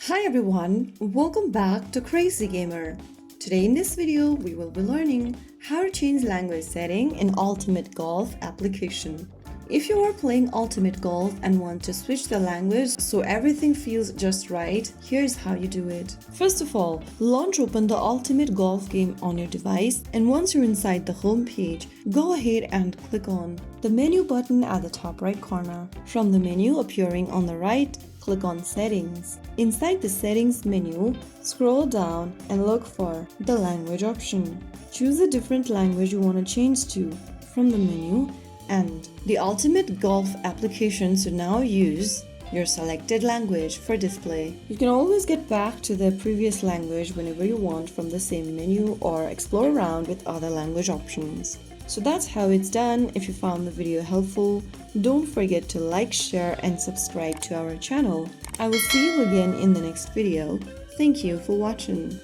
Hi everyone, welcome back to Crazy Gamer. Today in this video, we will be learning how to change language setting in Ultimate Golf application. If you are playing Ultimate Golf and want to switch the language so everything feels just right, here's how you do it. First of all, launch open the Ultimate Golf game on your device, and once you're inside the home page, go ahead and click on the menu button at the top right corner. From the menu appearing on the right, click on Settings. Inside the Settings menu, scroll down and look for the language option. Choose a different language you want to change to from the menu, and the Ultimate Golf application should now use your selected language for display. You can always get back to the previous language whenever you want from the same menu or explore around with other language options. So that's how it's done. If you found the video helpful, don't forget to like, share and subscribe to our channel. I will see you again in the next video. Thank you for watching.